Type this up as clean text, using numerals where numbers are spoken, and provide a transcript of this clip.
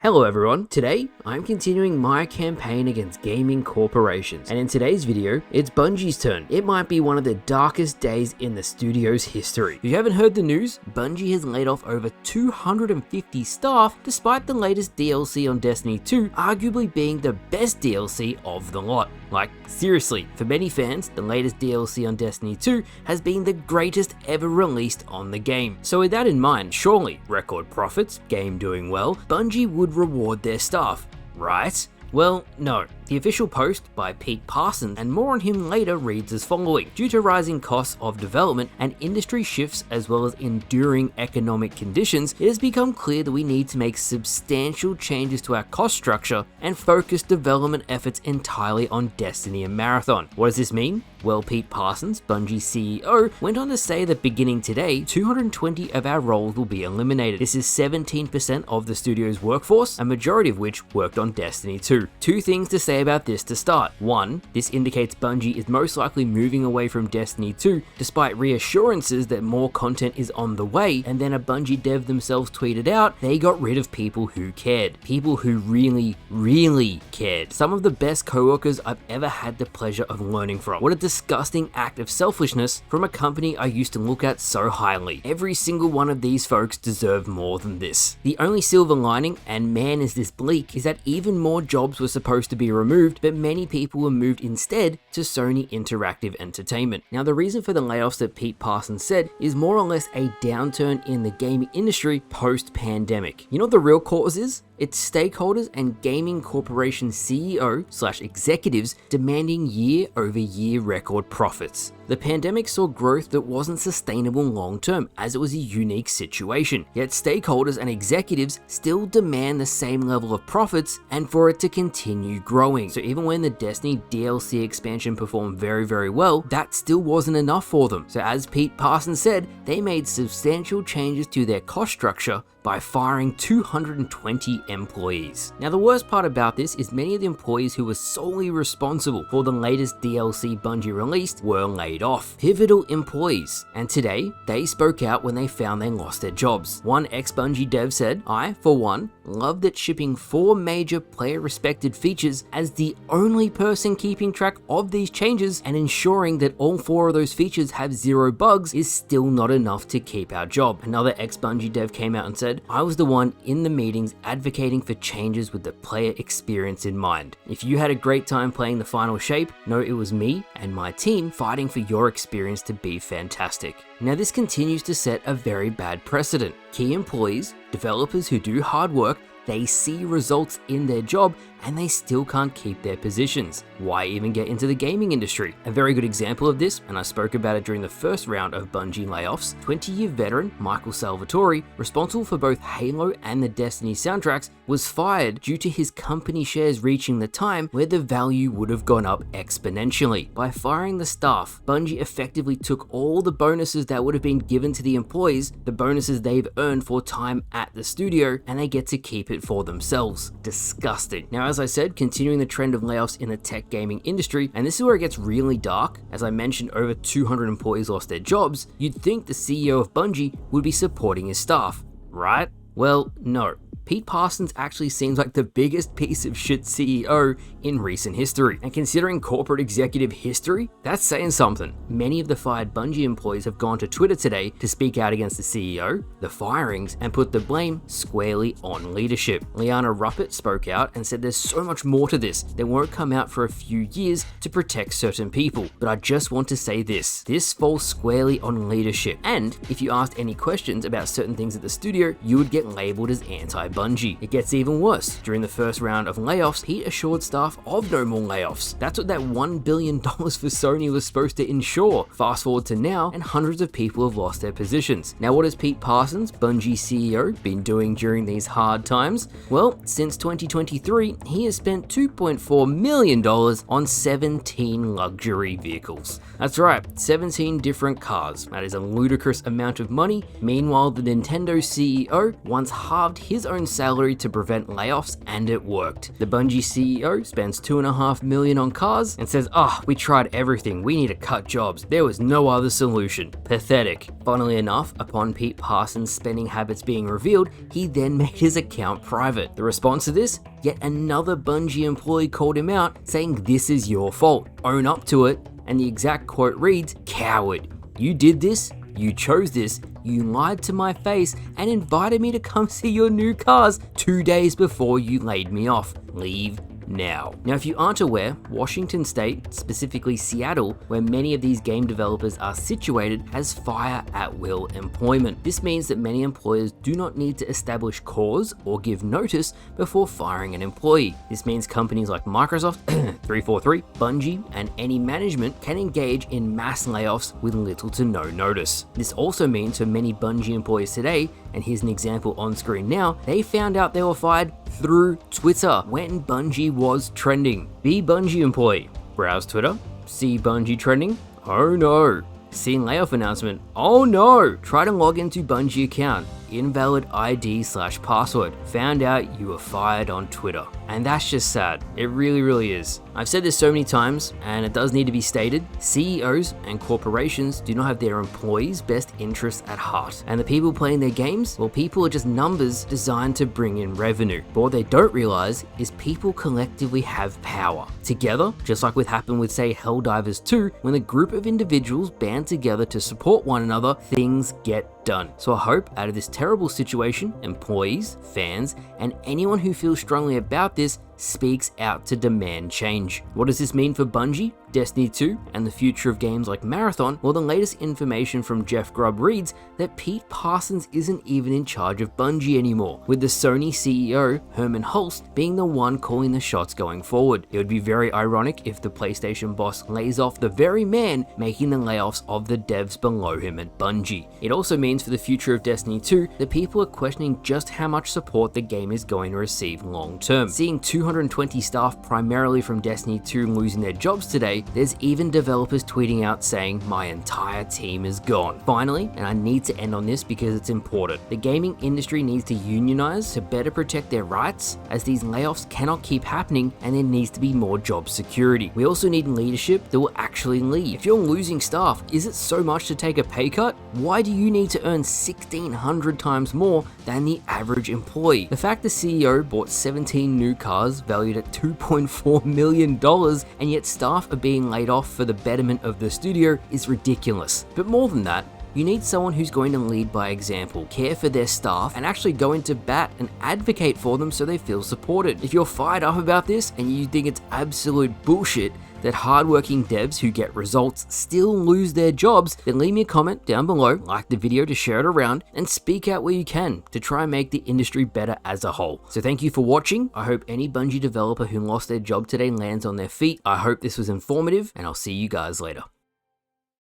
Hello everyone, today I'm continuing my campaign against gaming corporations, and in today's video, it's Bungie's turn. It might be one of the darkest days in the studio's history. If you haven't heard the news, Bungie has laid off over 250 staff despite the latest DLC on Destiny 2 arguably being the best DLC of the lot. Like, seriously, for many fans, the latest DLC on Destiny 2 has been the greatest ever released on the game. So with that in mind, surely, record profits, game doing well, Bungie would reward their staff, right? Well, no. The official post by Pete Parsons, and more on him later, reads as following. Due to rising costs of development and industry shifts as well as enduring economic conditions, it has become clear that we need to make substantial changes to our cost structure and focus development efforts entirely on Destiny and Marathon. What does this mean? Well, Pete Parsons, Bungie's CEO, went on to say that beginning today, 220 of our roles will be eliminated. This is 17% of the studio's workforce, a majority of which worked on Destiny 2. Two things to say about this to start. One, this indicates Bungie is most likely moving away from Destiny 2 despite reassurances that more content is on the way, and then a Bungie dev themselves tweeted out they got rid of people who cared. People who really cared. Some of the best coworkers I've ever had the pleasure of learning from. What a disgusting act of selfishness from a company I used to look at so highly. Every single one of these folks deserve more than this. The only silver lining, and man is this bleak, is that even more jobs were supposed to be removed, but many people were moved instead to Sony Interactive Entertainment. Now, the reason for the layoffs that Pete Parsons said is more or less a downturn in the gaming industry post-pandemic. You know what the real cause is? It's stakeholders and gaming corporation CEO/executives demanding year-over-year record profits. The pandemic saw growth that wasn't sustainable long-term, as it was a unique situation. Yet stakeholders and executives still demand the same level of profits and for it to continue growing. So even when the Destiny DLC expansion performed very well, that still wasn't enough for them. So as Pete Parsons said, they made substantial changes to their cost structure by firing 220 employees. Now, the worst part about this is many of the employees who were solely responsible for the latest DLC Bungie released were laid off. Pivotal employees. And today, they spoke out when they found they lost their jobs. One ex-Bungie dev said, "I, for one, love that shipping 4 major player-respected features as the only person keeping track of these changes and ensuring that all 4 of those features have 0 bugs is still not enough to keep our job." Another ex-Bungie dev came out and said, "I was the one in the meetings advocating for changes with the player experience in mind. If you had a great time playing the final shape, know it was me and my team fighting for your experience to be fantastic." Now, this continues to set a very bad precedent. Key employees, developers who do hard work, they see results in their job and they still can't keep their positions. Why even get into the gaming industry? A very good example of this, and I spoke about it during the first round of Bungie layoffs, 20-year veteran Michael Salvatore, responsible for both Halo and the Destiny soundtracks, was fired due to his company shares reaching the time where the value would have gone up exponentially. By firing the staff, Bungie effectively took all the bonuses that would have been given to the employees, the bonuses they've earned for time at the studio, and they get to keep it for themselves. Disgusting. Now, as I said, continuing the trend of layoffs in the tech gaming industry, and this is where it gets really dark. As I mentioned, over 200 employees lost their jobs. You'd think the CEO of Bungie would be supporting his staff, right? Well, no. Pete Parsons actually seems like the biggest piece of shit CEO in recent history. And considering corporate executive history, that's saying something. Many of the fired Bungie employees have gone to Twitter today to speak out against the CEO, the firings, and put the blame squarely on leadership. Liana Ruppert spoke out and said there's so much more to this that won't come out for a few years to protect certain people. But I just want to say this falls squarely on leadership. And if you asked any questions about certain things at the studio, you would get labeled as anti-Bungie. It gets even worse. During the first round of layoffs, Pete assured staff of no more layoffs. That's what that $1 billion for Sony was supposed to ensure. Fast forward to now, and hundreds of people have lost their positions. Now, what has Pete Parsons, Bungie CEO, been doing during these hard times? Well, since 2023, he has spent $2.4 million on 17 luxury vehicles. That's right, 17 different cars. That is a ludicrous amount of money. Meanwhile, the Nintendo CEO once halved his own salary to prevent layoffs, and it worked. The Bungie CEO spends $2.5 million on cars and says, we tried everything, we need to cut jobs, there was no other solution. Pathetic. Funnily enough, upon Pete Parsons' spending habits being revealed, he then made his account private. The response to this? Yet another Bungie employee called him out, saying this is your fault, own up to it, and the exact quote reads, "Coward, you did this, you chose this, you lied to my face and invited me to come see your new cars 2 days before you laid me off. Leave now." Now, if you aren't aware, Washington State, specifically Seattle, where many of these game developers are situated, has fire at will employment. This means that many employers do not need to establish cause or give notice before firing an employee. This means companies like Microsoft, 343, Bungie, and any management can engage in mass layoffs with little to no notice. This also means for many Bungie employees today, and here's an example on screen now, they found out they were fired through Twitter when Bungie was trending. Be Bungie employee, browse Twitter, see Bungie trending, oh no. Seen layoff announcement, oh no. Try to log into Bungie account, invalid ID/password, found out you were fired on Twitter. And that's just sad. It really is. I've said this so many times, and it does need to be stated, CEOs and corporations do not have their employees' best interests at heart. And the people playing their games, well, people are just numbers designed to bring in revenue. But what they don't realize is people collectively have power. Together, just like what happened with, say, Helldivers 2, when a group of individuals band together to support one another, things get done. So I hope out of this terrible situation, employees, fans, and anyone who feels strongly about this speaks out to demand change. What does this mean for Bungie, Destiny 2, and the future of games like Marathon? Well, the latest information from Jeff Grubb reads that Pete Parsons isn't even in charge of Bungie anymore, with the Sony CEO, Herman Hulst, being the one calling the shots going forward. It would be very ironic if the PlayStation boss lays off the very man making the layoffs of the devs below him at Bungie. It also means for the future of Destiny 2 that people are questioning just how much support the game is going to receive long term. Seeing 220 staff primarily from Destiny 2 losing their jobs today, there's even developers tweeting out saying, "My entire team is gone." Finally, and I need to end on this because it's important, the gaming industry needs to unionize to better protect their rights, as these layoffs cannot keep happening and there needs to be more job security. We also need leadership that will actually lead. If you're losing staff, is it so much to take a pay cut? Why do you need to earn 1,600 times more than the average employee? The fact the CEO bought 17 new cars valued at $2.4 million and yet staff are being laid off for the betterment of the studio is ridiculous. But more than that, you need someone who's going to lead by example, care for their staff, and actually go into bat and advocate for them so they feel supported. If you're fired up about this and you think it's absolute bullshit that hardworking devs who get results still lose their jobs, then leave me a comment down below, like the video to share it around, and speak out where you can to try and make the industry better as a whole. So thank you for watching. I hope any Bungie developer who lost their job today lands on their feet. I hope this was informative, and I'll see you guys later.